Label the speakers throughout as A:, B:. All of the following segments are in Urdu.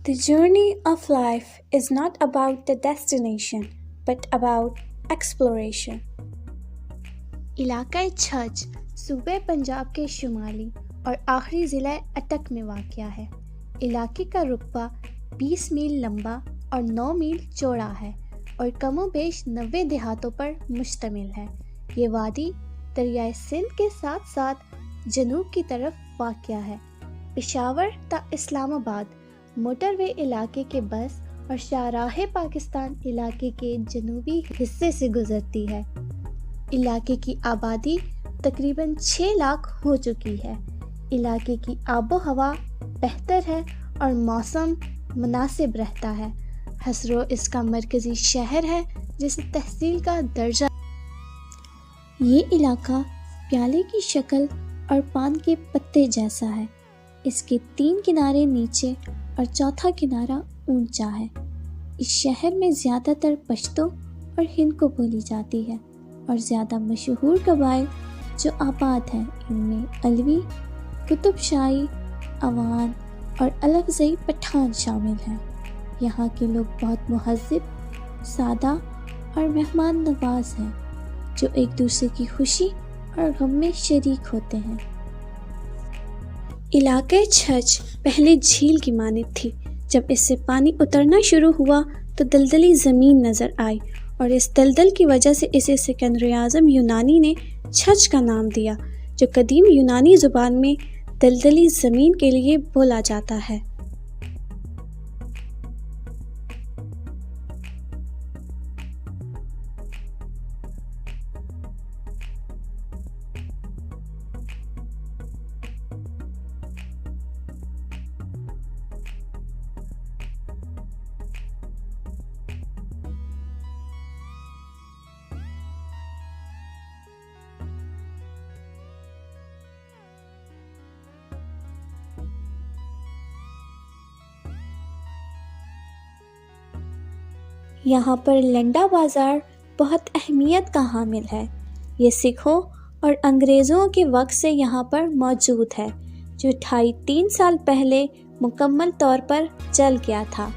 A: The journey of life is not about the destination, but about exploration. علاقہ چھچ صوبے پنجاب کے شمالی اور آخری ضلع اٹک میں واقع ہے۔ علاقے کا رقبہ 20 میل لمبا اور 9 میل چوڑا ہے اور کم و بیش 90 دیہاتوں پر مشتمل ہے۔ یہ وادی دریائے سندھ کے ساتھ ساتھ جنوب کی طرف واقع ہے۔ پشاور تا اسلام آباد موٹر وے علاقے کے بس اور شاہراہ پاکستان علاقے کے جنوبی حصے سے گزرتی ہے۔ علاقے کی آبادی تقریباً 6 لاکھ ہو چکی ہے۔ علاقے کی آب و ہوا بہتر ہے اور موسم مناسب رہتا ہے۔ حسرو اس کا مرکزی شہر ہے جسے تحصیل کا درجہ۔ یہ علاقہ پیالے کی شکل اور پان کے پتے جیسا ہے۔ اس کے 3 کنارے نیچے اور چوتھا کنارہ اونچا ہے۔ اس شہر میں زیادہ تر پشتو اور ہندکو بولی جاتی ہے اور زیادہ مشہور قبائل جو آباد ہیں ان میں علوی، قطب شاہی، اوان اور الکوزئی پٹھان شامل ہیں۔ یہاں کے لوگ بہت مہذب، سادہ اور مہمان نواز ہیں جو ایک دوسرے کی خوشی اور غم میں شریک ہوتے ہیں۔ علاقہ چھچ پہلے جھیل کی مانند تھی۔ جب اس سے پانی اترنا شروع ہوا تو دلدلی زمین نظر آئی اور اس دلدل کی وجہ سے اسے سکندر اعظم یونانی نے چھچ کا نام دیا، جو قدیم یونانی زبان میں دلدلی زمین کے لیے بولا جاتا ہے۔ یہاں پر لنڈا بازار بہت اہمیت کا حامل ہے۔ یہ سکھوں اور انگریزوں کے وقت سے یہاں پر موجود ہے، جو 2.5-3 سال پہلے مکمل طور پر جل گیا تھا۔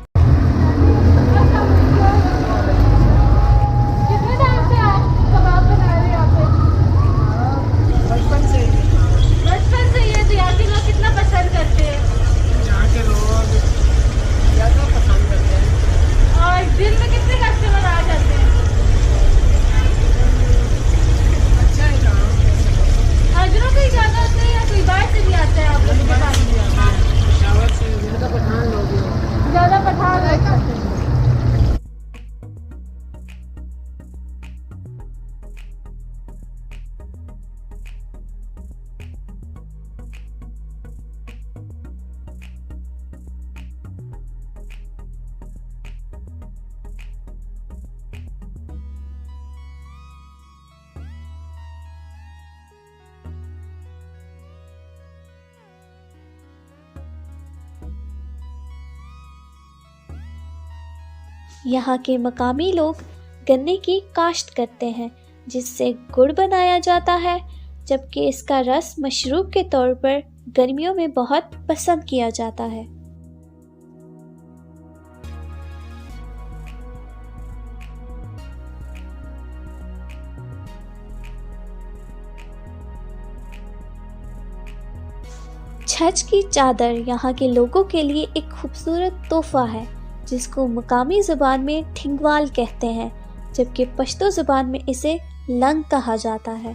A: یہاں کے مقامی لوگ گنے کی کاشت کرتے ہیں جس سے گڑ بنایا جاتا ہے، جبکہ اس کا رس مشروب کے طور پر گرمیوں میں بہت پسند کیا جاتا ہے۔ چھچ کی چادر یہاں کے لوگوں کے لیے ایک خوبصورت تحفہ ہے جس کو مقامی زبان میں ٹھنگوال کہتے ہیں، جبکہ پشتو زبان میں اسے لنگ کہا جاتا ہے۔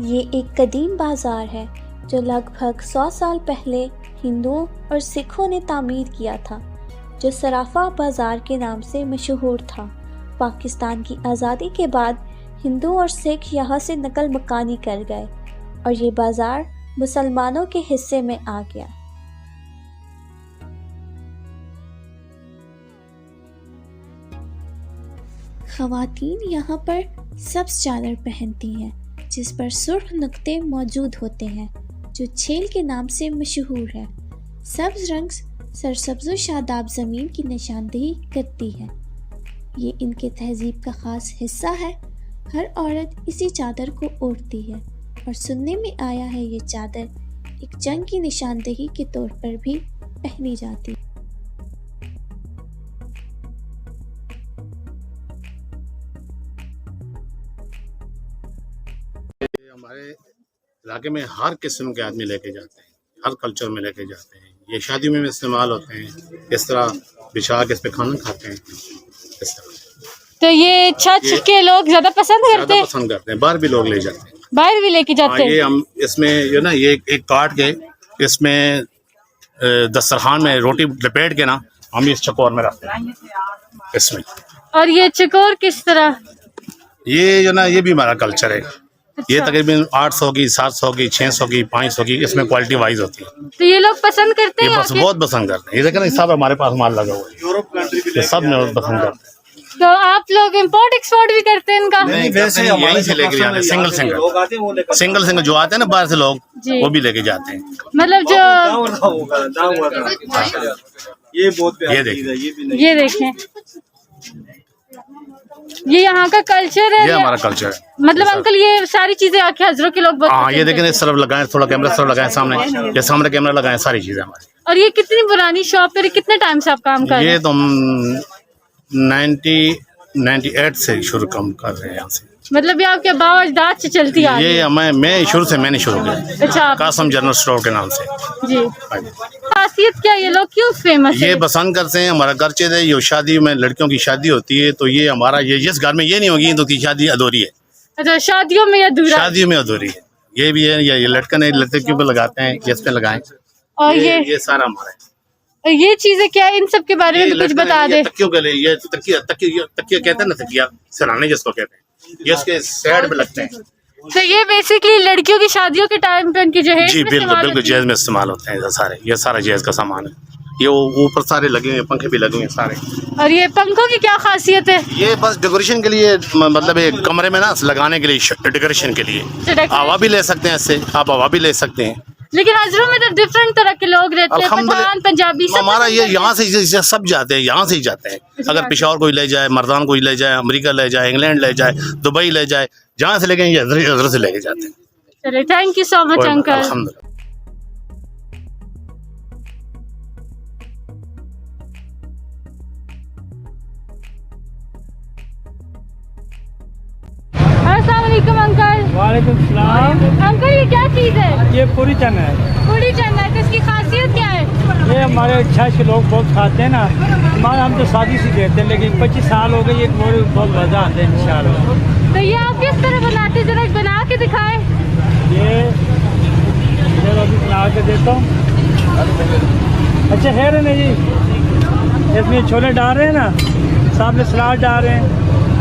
A: یہ ایک قدیم بازار ہے جو لگ بھگ 100 سال پہلے ہندوؤں اور سکھوں نے تعمیر کیا تھا، جو صرافہ بازار کے نام سے مشہور تھا۔ پاکستان کی آزادی کے بعد ہندو اور سکھ یہاں سے نقل مکانی کر گئے اور یہ بازار مسلمانوں کے حصے میں آ گیا۔ خواتین یہاں پر سبز چادر پہنتی ہیں جس پر سرخ نقطے موجود ہوتے ہیں، جو چھیل کے نام سے مشہور ہے۔ سبز رنگ سرسبز و شاداب زمین کی نشاندہی کرتی ہے۔ یہ ان کے تہذیب کا خاص حصہ ہے۔ ہر عورت اسی چادر کو اوڑھتی ہے اور سننے میں آیا ہے یہ چادر ایک جنگ کی نشاندہی کے طور پر بھی پہنی جاتی ہے۔
B: ہمارے علاقے میں ہر قسم کے آدمی لے کے جاتے ہیں، ہر کلچر میں لے کے جاتے ہیں۔ یہ شادیوں میں استعمال ہوتے ہیں، اس طرح بچھا کے اس پہ کھانا کھاتے ہیں، اس طرح
C: تو یہ چھچ کے لوگ زیادہ پسند کرتے
B: زیادہ
C: ہیں،
B: پسند کرتے ہیں۔ باہر بھی لوگ لے جاتے ہیں،
C: باہر بھی لے کے جاتے ہیں۔
B: یہ ہم اس میں جو نا یہ ایک کاٹ کے اس میں دسترخوان میں روٹی لپیٹ کے نا ہم اس چکور میں رکھتے ہیں اس میں۔
C: اور یہ چکور کس طرح؟
B: یہ جو نا یہ بھی ہمارا کلچر ہے۔ یہ تقریباً 800 کی، 700 کی، 600 کی، 500 کی، اس میں کوالٹی وائز ہوتی ہے۔
C: تو یہ لوگ پسند کرتے ہیں
B: یہ بس بہت پسند کرتے ہیں۔ یہ دیکھیں نا سب ہمارے پاس مال لگا ہوا ہے، یہ سب میں پسند کرتے ہیں۔
C: تو آپ لوگ امپورٹ ایکسپورٹ بھی کرتے ہیں ان کا؟
B: نہیں ویسے یہیں سے لے کے جاتے ہیں، سنگل سنگل جو آتے ہیں نا باہر سے لوگ
C: جی،
B: وہ بھی لے کے جاتے ہیں۔
C: مطلب جو
B: یہ دیکھیں،
C: یہ دیکھیں، یہ یہاں کا کلچر ہے،
B: یہ ہمارا کلچر ہے۔
C: مطلب انکل یہ ساری چیزیں آپ کے حضروں کے لوگ بہت
B: ہاں
C: پسند
B: یہ دیکھیں،
C: کرتے
B: اس طرف لگائیں، تھوڑا کیمرہ اس طرف لگائیں، سامنے یہ سامنے کیمرہ لگائیں، ساری چیزیں ہماری۔
C: ہیں۔ اور یہ کتنی پرانی شاپ ہے، کتنے ٹائم سے آپ کام کر رہے
B: یہ
C: ہیں؟
B: تو ہم 98 سے شروع کم کر رہے ہیں یہاں سے۔
C: مطلب یہ آپ کے ابا و اجداد سے چلتی آ رہی
B: یہ میں نے شروع کیا
C: اچھا آپ-
B: قاسم جنرل اسٹور کے نام سے۔
C: جی، خاصیت کیا یہ لوگ کیوں فیمس ہے؟
B: یہ پسند کرتے ہیں، ہمارا کلچر ہے۔ یہ شادی میں لڑکیوں کی شادی ہوتی ہے تو یہ ہمارا، یہ جس گھر میں یہ نہیں ہوگی تو کی شادی ادھوری ہے،
C: اچھا شادیوں میں یا دورا؟
B: شادیوں میں ادھوری ہے۔ یہ بھی ہے، یہ لٹکن ہے، لڑکیوں پہ لگاتے ہیں، اس پہ لگائیں۔
C: اور
B: یہ سارا ہمارا ہے۔
C: یہ چیزیں کیا ہے، ان سب کے بارے میں بھی کچھ بتا دیں۔
B: تکیوں کے لیے، یہ تکیہ کہتے ہیں نا، تکیہ سرانے جس کو کہتے ہیں، یہ اس کے سائڈ پہ لگتے ہیں۔
C: تو یہ بیسیکلی لڑکیوں کی شادیوں کے ٹائم پہ ان کی جو ہے
B: جی بالکل جہیز میں استعمال ہوتے ہیں یہ سارا جہیز کا سامان ہے۔ یہ اوپر سارے لگے ہیں، پنکھے بھی لگے ہیں سارے۔
C: اور یہ پنکھوں کی کیا خاصیت ہے؟
B: یہ بس ڈیکوریشن کے لیے، مطلب ایک کمرے میں نا لگانے کے لیے، ڈیکوریشن کے لیے۔ ہوا بھی لے سکتے ہیں اس سے، آپ ہوا بھی لے سکتے ہیں۔
C: لیکن حضروں میں تو ڈفرینٹ طرح کے لوگ رہتے ہیں، پٹھان، پنجابی، سب
B: ہمارا یہ یہاں سے سب جاتے ہیں، یہاں سے ہی جاتے ہیں۔ اگر پشاور کوئی لے جائے، مردان کوئی لے جائے، امریکہ لے جائے، انگلینڈ لے جائے، دبئی لے جائے، جہاں سے لے گئے یہ حضرت سے لے کے جاتے ہیں۔
C: چلے thank you so much uncle.
B: الحمدللہ۔
C: السلام علیکم انکل۔
D: وعلیکم السلام۔
C: انکل یہ کیا چیز ہے؟
D: یہ پوری چن ہے،
C: پوری چنا ہے، تو اس کی خاصیت کیا ہے؟
D: یہ ہمارے چھچ لوگ بہت کھاتے ہیں نا، ہم تو شادی سے دیتے ہیں، لیکن 25 سال ہو گئے، یہ بہت مزہ آتے ہیں انشاءاللہ۔
C: تو یہ آپ کس طرح بناتے ہیں، ذرا بنا کے دکھائیں۔
D: یہ ابھی بنا کے دیتا ہوں۔ اچھا خیر ہے نا جی، اس میں چھولے ڈال رہے ہیں نا، سامنے سلاد ڈال رہے ہیں،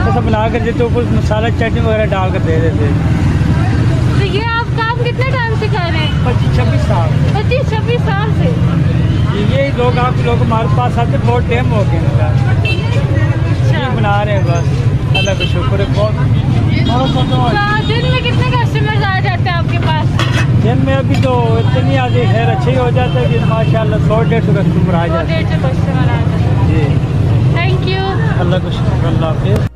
D: ایسا بنا کر دیتے، اوپر مسالہ چٹنی وغیرہ ڈال کر دے دیتے ہیں۔
C: تو یہ آپ کام کتنے ٹائم سے کر رہے ہیں؟
D: 25-26 سال۔
C: 25-26 سال سے؟
D: یہ لوگ آپ لوگ ہمارے پاس آتے بہت ٹائم ہو گیا ان کا، یہ بنا رہے ہیں بس، اللہ کا شکر ہے بہت۔
C: دن میں کتنے کسٹمر آ جاتے ہیں آپ کے پاس؟
D: دن میں ابھی تو اتنی آدھی خیر اچھے ہی ہو جاتا ہے کہ ماشاء اللہ 100-150 کسٹمر آ جاتے ہیں۔
C: 150 کسٹمر آ جاتے ہیں۔
D: جی
C: تھینک یو۔
D: اللہ کا شکر، اللہ حافظ۔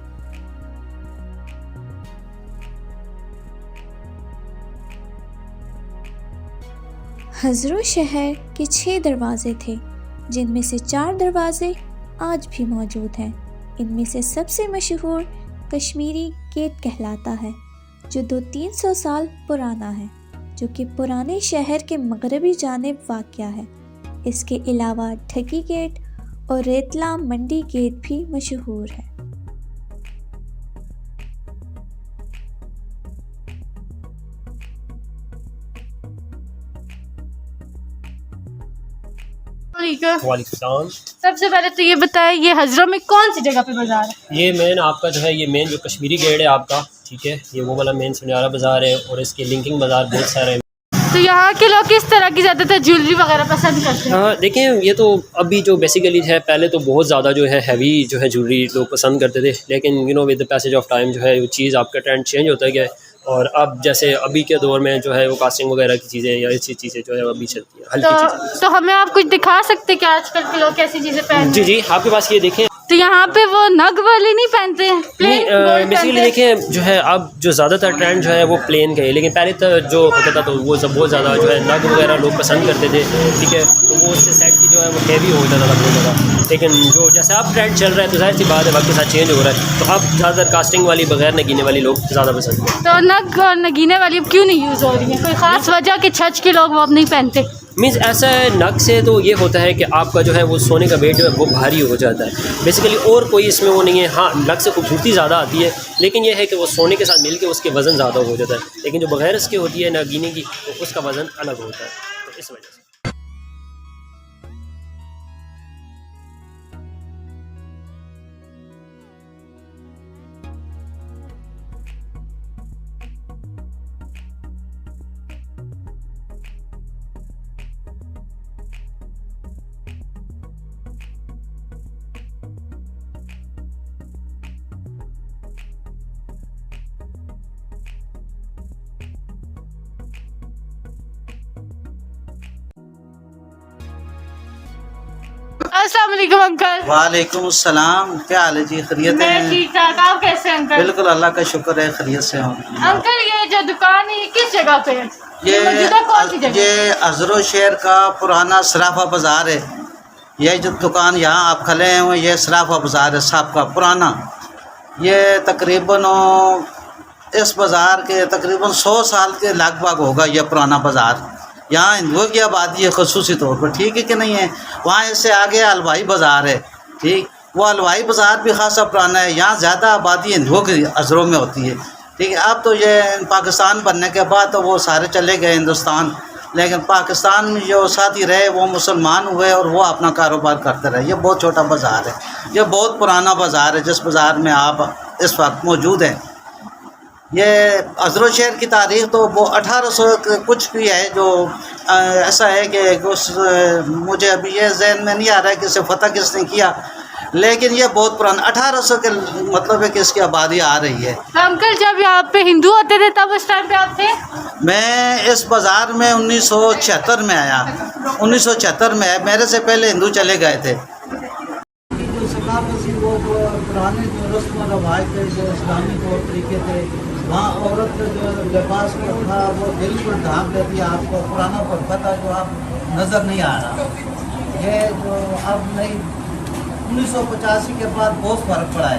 A: ہزرو شہر کے 6 دروازے تھے، جن میں سے 4 دروازے آج بھی موجود ہیں۔ ان میں سے سب سے مشہور کشمیری گیٹ کہلاتا ہے، جو 200-300 سال پرانا ہے، جو کہ پرانے شہر کے مغربی جانب واقع ہے۔ اس کے علاوہ ٹھگی گیٹ اور ریتلا منڈی گیٹ بھی مشہور ہے۔
C: وعلیکم
E: السلام۔
C: سب سے پہلے تو یہ بتائیں، یہ حضروں میں کون سی جگہ پہ بازار ہے؟
E: یہ مین آپ کا جو ہے، یہ مین جو کشمیری گیٹ ہے آپ کا، ٹھیک ہے، یہ وہ والا مین سنیارا بازار ہے، اور اس کے لنکنگ بازار بہت سارے ہیں۔
C: تو یہاں کے لوگ کس طرح کی زیادہ تر جیولری وغیرہ پسند کرتے ہیں؟
E: ہاں دیکھیں، یہ تو ابھی جو بیسیکلی ہے، پہلے تو بہت زیادہ جو ہے ہیوی جو ہے جویلری لوگ پسند کرتے تھے، لیکن with the passage of time جو ہے وہ چیز آپ کا ٹرینڈ چینج ہوتا گیا ہے، اور اب جیسے ابھی کے دور میں جو ہے وہ کاسٹنگ وغیرہ کی چیزیں یا ایسی چیزیں جو ہے ابھی چلتی ہیں، ہلکی چیزیں۔
C: تو ہمیں آپ کچھ دکھا سکتے کہ آج کل کے لوگ کیسی چیزیں پہنتے ہیں؟
E: جی آپ کے پاس یہ دیکھیں،
C: تو یہاں پہ وہ نگ والی نہیں پہنتے ہیں, plain gold
E: بیسیکلی
C: پہنتے ہیں.
E: دیکھیں جو ہے اب جو زیادہ تر ٹرینڈ جو ہے وہ پلین کا ہے, لیکن پہلے تو جو ہوتا تھا تو وہ بہت زیادہ جو ہے نگ وغیرہ لوگ پسند کرتے تھے, ٹھیک ہے, تو وہ اس سے سیٹ کی جو ہے وہ ہیوی ہو جاتا تھا بہت زیادہ. لیکن جو جیسے اب ٹرینڈ چل رہا ہے تو ظاہر سی بات ہے وقت کے ساتھ چینج ہو رہا ہے, تو اب زیادہ تر کاسٹنگ والی بغیر نگینے والی لوگ زیادہ پسند کرتے ہیں.
C: تو نگ اور نگینے والی اب کیوں نہیں یوز ہو رہی ہیں؟ کوئی خاص وجہ کہ چھچ کے لوگ وہ اب نہیں پہنتے؟
E: مینس ایسا ہے نگ سے تو یہ ہوتا ہے کہ آپ کا جو ہے وہ سونے کا ویٹ جو ہے وہ بھاری ہو جاتا ہے بیسیکلی, اور کوئی اس میں وہ نہیں ہے. ہاں نگ سے خوبصورتی زیادہ آتی ہے, لیکن یہ ہے کہ وہ سونے کے ساتھ مل کے اس کے وزن زیادہ ہو جاتا ہے, لیکن جو بغیر اس کے ہوتی ہے نگینے کی تو اس کا وزن الگ ہوتا ہے, تو اس وجہ سے.
C: السلام علیکم انکل.
F: وعلیکم السلام. کیا حال ہے جی؟ خیریت
C: میں
F: ہے؟
C: ٹھیک ٹھاک, آپ کیسے ہیں انکل؟
F: بالکل اللہ کا شکر ہے, خیریت سے ہوں.
C: انکل یہ جو دکان ہے یہ کس جگہ پہ ہے؟ موجودہ کون سی جگہ؟
F: یہ عزرو شہر کا پرانا صرافہ بازار ہے. یہ جو دکان یہاں آپ کھلے ہیں یہ صرافہ بازار ہے صاحب کا پرانا. یہ تقریباً اس بازار کے تقریباً 100 سال کے لگ بھگ ہوگا یہ پرانا بازار. یہاں ہندوؤں کی آبادی ہے خصوصی طور پر, ٹھیک ہے کہ نہیں ہے. وہاں اس سے آگے حلوائی بازار ہے, ٹھیک, وہ حلوائی بازار بھی خاصا پرانا ہے. یہاں زیادہ آبادی ہندوؤں کی عزروں میں ہوتی ہے, ٹھیک ہے. اب تو یہ پاکستان بننے کے بعد تو وہ سارے چلے گئے ہندوستان, لیکن پاکستان میں جو ساتھی رہے وہ مسلمان ہوئے اور وہ اپنا کاروبار کرتے رہے. یہ بہت چھوٹا بازار ہے, یہ بہت پرانا بازار ہے جس بازار میں آپ اس وقت موجود ہیں. یہ عزرو شہر کی تاریخ تو وہ 1800 کچھ بھی ہے, جو ایسا ہے کہ مجھے ابھی یہ ذہن میں نہیں آ رہا ہے کہ اسے فتح کس نے کیا, لیکن یہ بہت پرانا 1800 کے مطلب ہے کہ اس کی آبادی آ رہی ہے.
C: انکل جب یہاں پہ ہندو ہوتے تھے تب اس ٹائم پہ آپ تھے؟
F: میں اس بازار میں 1976 میں آیا, 1976 میں. میرے سے پہلے ہندو چلے گئے تھے. جو ثقافت تھی وہ پرانے جو رسم و رواج تھے, جو اسلامی طور طریقے تھے, وہاں عورت جو لباس کا تھا وہ دل پر ڈھانپ لیتی. آپ کو پرانا پردہ تھا جو آپ نظر نہیں آ رہا. یہ جو اب نہیں 1985 کے بعد بہت فرق پڑا ہے.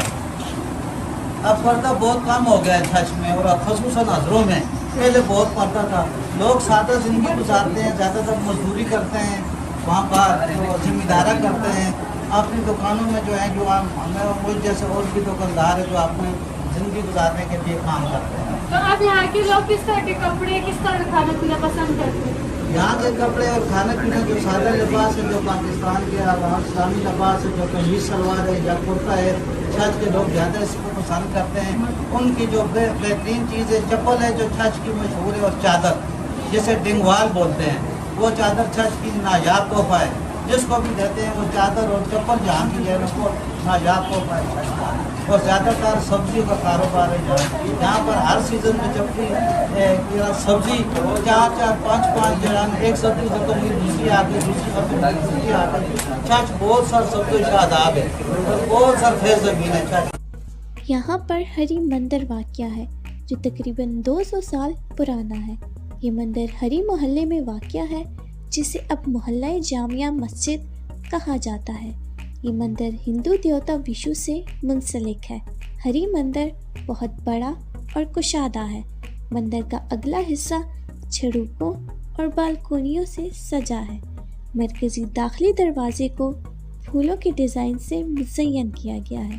F: اب پردہ بہت کم ہو گیا ہے چھچ میں, اور خصوصاً عزروں میں. پہلے بہت پردہ تھا. لوگ سادہ زندگی گزارتے ہیں, زیادہ تر مزدوری کرتے ہیں, وہاں پر ذمہ دارہ کرتے ہیں. اپنی دکانوں میں جو ہے جو ہمیں مجھ جیسے اور بھی دکاندار ہے جو اپنے زندگی گزارنے کے لیے کام کرتے ہیں.
C: تو اب یہاں کے لوگ کس طرح کے کپڑے, کس طرح کا کھانا پینا پسند کرتے ہیں؟
F: یہاں کے کپڑے اور کھانا پینا جو سادہ لباس ہے, جو پاکستان کے اسلامی لباس ہے, جو قمیص شلوار ہے یا کرتا ہے, چھچ کے لوگ زیادہ اس کو پسند کرتے ہیں. ان کی جو بہترین چیز ہے چپل ہے جو چھچ کی مشہور ہے, اور چادر جسے ڈنگوال بولتے ہیں, وہ چادر چھچ کی نایاب تحفہ ہے. جس کو بھی دیتے ہیں وہ چادر اور چپل جہاں کی ہے اس کو نایاب تحفہ ہے چھچ کا. اور زیادہ تر سبزیوں کا کاروبار ہے یہاں پر. ہر سیزن میں جب بھی سبزی 4-5 جان ایک سبزی ختم ہوئی دوسری آ گئی, دوسری ختم ہوئی دوسری آ گئی. چھچ بہت سارا سبزی شاداب ہے, بہت سارا خیر زمین ہے چھچ.
A: یہاں پر ہری مندر واقع ہے جو تقریباً 200 سال پرانا ہے. یہ مندر ہری محلے میں واقع ہے جسے اب محلہ جامعہ مسجد کہا جاتا ہے. یہ مندر ہندو دیوتا وشو سے منسلک ہے. ہری مندر بہت بڑا اور کشادہ ہے. مندر کا اگلا حصہ چھڑوکوں اور بالکونیوں سے سجا ہے. مرکزی داخلی دروازے کو پھولوں کے ڈیزائن سے مزین کیا گیا ہے,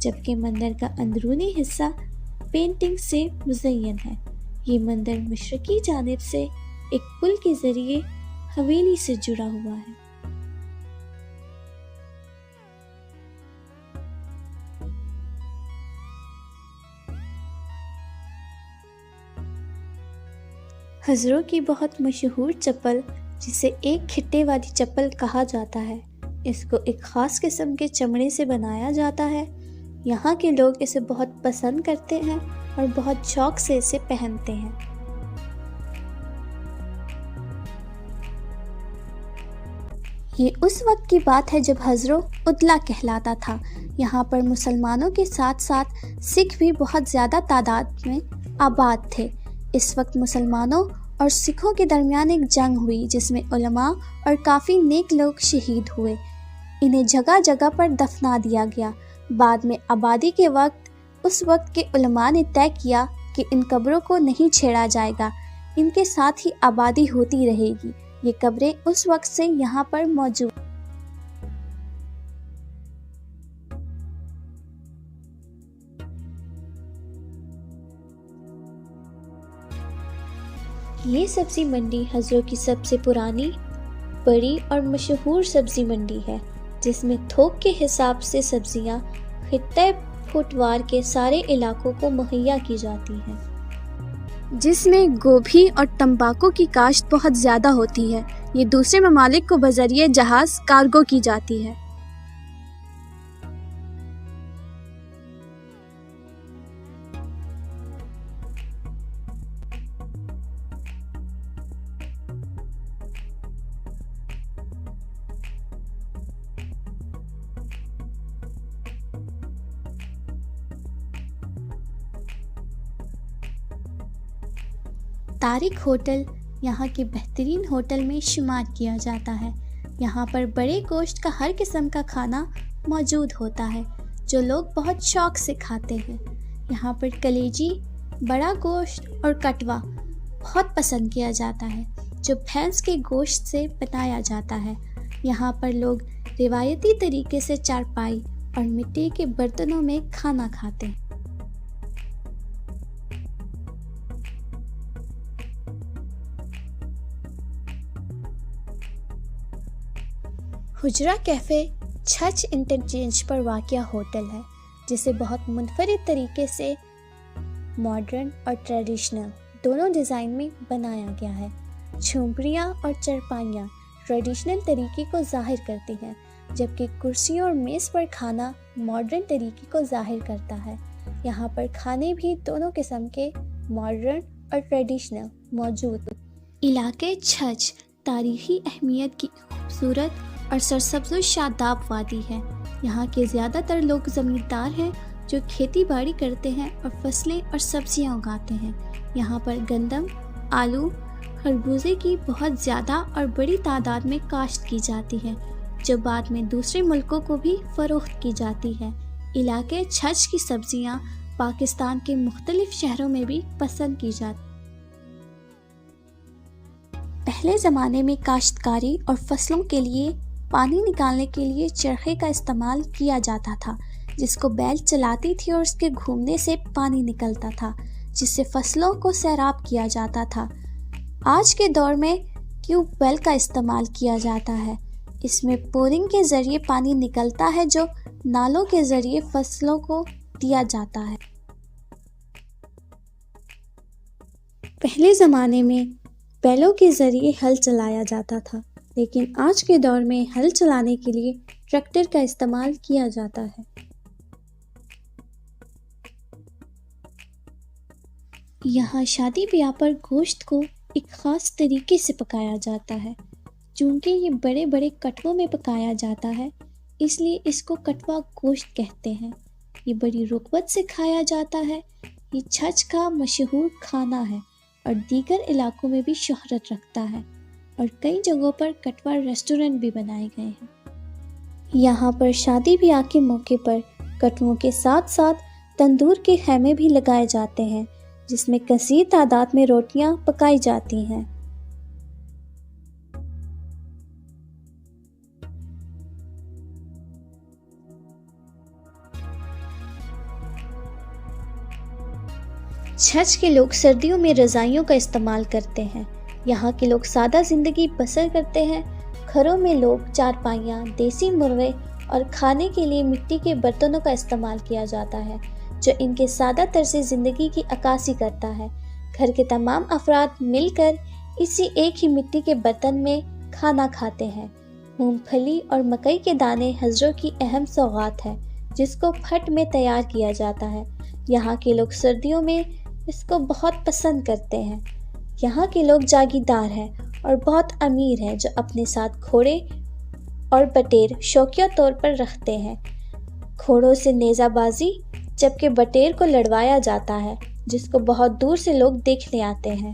A: جبکہ مندر کا اندرونی حصہ پینٹنگ سے مزین ہے. یہ مندر مشرقی جانب سے ایک پل کے ذریعے حویلی سے جڑا ہوا ہے. حضروں کی بہت مشہور چپل جسے ایک کھٹے والی چپل کہا جاتا ہے, اس کو ایک خاص قسم کے چمڑے سے بنایا جاتا ہے. یہاں کے لوگ اسے بہت پسند کرتے ہیں اور بہت شوق سے اسے پہنتے ہیں. یہ اس وقت کی بات ہے جب ہزرو ادلا کہلاتا تھا۔ یہاں پر مسلمانوں کے ساتھ ساتھ سکھ بھی بہت زیادہ تعداد میں آباد تھے۔ اس وقت مسلمانوں اور سکھوں کے درمیان ایک جنگ ہوئی جس میں علماء اور کافی نیک لوگ شہید ہوئے۔ انہیں جگہ جگہ پر دفنا دیا گیا۔ بعد میں آبادی کے وقت اس وقت کے علماء نے طے کیا کہ ان قبروں کو نہیں چھیڑا جائے گا، ان کے ساتھ ہی آبادی ہوتی رہے گی۔ یہ قبریں اس وقت سے یہاں پر موجود۔ یہ سبزی منڈی ہزروں کی سب سے پرانی، بڑی اور مشہور سبزی منڈی ہے، جس میں تھوک کے حساب سے سبزیاں خطہ پھوٹوار کے سارے علاقوں کو مہیا کی جاتی ہیں، جس میں گوبھی اور تمباکو کی کاشت بہت زیادہ ہوتی ہے۔ یہ دوسرے ممالک کو بذریعہ جہاز کارگو کی جاتی ہے۔ طارق ہوٹل یہاں کے بہترین ہوٹل میں شمار کیا جاتا ہے۔ یہاں پر بڑے گوشت کا ہر قسم کا کھانا موجود ہوتا ہے جو لوگ بہت شوق سے کھاتے ہیں۔ یہاں پر کلیجی، بڑا گوشت اور کٹوا بہت پسند کیا جاتا ہے جو بھینس کے گوشت سے بنایا جاتا ہے۔ یہاں پر لوگ روایتی طریقے سے چارپائی اور مٹی کے برتنوں میں کھانا کھاتے ہیں۔ حجرہ کیفے چھچ انٹرچینج پر واقع ہوٹل ہے، جسے بہت منفرد طریقے سے ماڈرن اور ٹریڈیشنل دونوں ڈیزائن میں بنایا گیا ہے۔ جھونپڑیاں اور چرپائیاں ٹریڈیشنل طریقے کو ظاہر کرتی ہیں، جبکہ کرسیوں اور میز پر کھانا ماڈرن طریقے کو ظاہر کرتا ہے۔ یہاں پر کھانے بھی دونوں قسم کے ماڈرن اور ٹریڈیشنل موجود۔ علاقے چھچ تاریخی اہمیت کی خوبصورت اور سرسبز و شاداب وادی ہے۔ یہاں کے زیادہ تر لوگ زمیندار ہیں جو کھیتی باڑی کرتے ہیں اور فصلیں اور سبزیاں اگاتے ہیں۔ یہاں پر گندم، آلو، خربوزے کی بہت زیادہ اور بڑی تعداد میں کاشت کی جاتی ہے، جو بعد میں دوسرے ملکوں کو بھی فروخت کی جاتی ہے۔ علاقے چھچ کی سبزیاں پاکستان کے مختلف شہروں میں بھی پسند کی جاتی۔ پہلے زمانے میں کاشتکاری اور فصلوں کے لیے پانی نکالنے کے لیے چرخے کا استعمال کیا جاتا تھا، جس کو بیل چلاتی تھی اور اس کے گھومنے سے پانی نکلتا تھا، جس سے فصلوں کو سیراب کیا جاتا تھا۔ آج کے دور میں ٹیوب ویل کا استعمال کیا جاتا ہے۔ اس میں بورنگ کے ذریعے پانی نکلتا ہے جو نالوں کے ذریعے فصلوں کو دیا جاتا ہے۔ پہلے زمانے میں بیلوں کے ذریعے ہل چلایا جاتا تھا، لیکن آج کے دور میں ہل چلانے کے لیے ٹریکٹر کا استعمال کیا جاتا ہے۔ یہاں شادی بیاہ پر گوشت کو ایک خاص طریقے سے پکایا جاتا ہے۔ چونکہ یہ بڑے بڑے کٹووں میں پکایا جاتا ہے، اس لیے اس کو کٹوا گوشت کہتے ہیں۔ یہ بڑی رغبت سے کھایا جاتا ہے۔ یہ چھچ کا مشہور کھانا ہے اور دیگر علاقوں میں بھی شہرت رکھتا ہے، اور کئی جگہوں پر کٹوا ریسٹورنٹ بھی بنائے گئے ہیں۔ یہاں پر شادی بیاہ کے موقع پر کٹووں کے ساتھ ساتھ تندور کے خیمے بھی لگائے جاتے ہیں، جس میں کثیر تعداد میں روٹیاں پکائی جاتی ہیں۔ چھچ کے لوگ سردیوں میں رضائیوں کا استعمال کرتے ہیں۔ یہاں کے لوگ سادہ زندگی بسر کرتے ہیں۔ گھروں میں لوگ چارپائیاں، دیسی مرغے اور کھانے کے لیے مٹی کے برتنوں کا استعمال کیا جاتا ہے، جو ان کے سادہ طرز زندگی کی عکاسی کرتا ہے۔ گھر کے تمام افراد مل کر اسی ایک ہی مٹی کے برتن میں کھانا کھاتے ہیں۔ مونگ پھلی اور مکئی کے دانے ہزروں کی اہم سوغات ہے، جس کو پھٹ میں تیار کیا جاتا ہے۔ یہاں کے لوگ سردیوں میں اس کو بہت پسند کرتے ہیں۔ یہاں کے لوگ جاگیردار ہیں اور بہت امیر ہیں، جو اپنے ساتھ گھوڑے اور بٹیر شوقیہ طور پر رکھتے ہیں۔ گھوڑوں سے نیزہ بازی، جبکہ بٹیر کو لڑوایا جاتا ہے، جس کو بہت دور سے لوگ دیکھنے آتے ہیں۔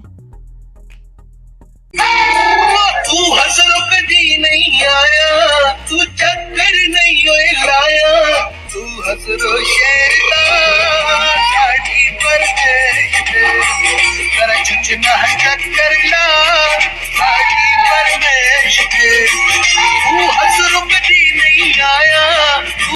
G: تو ہسرو کدی نہیں آیا، تو چکر نہیں ہوئے لایا، تو ہسرو شیر دا ساڑی پر ذرا چچنا چکر لا ساڑی پر تو ہسرو کدی نہیں آیا۔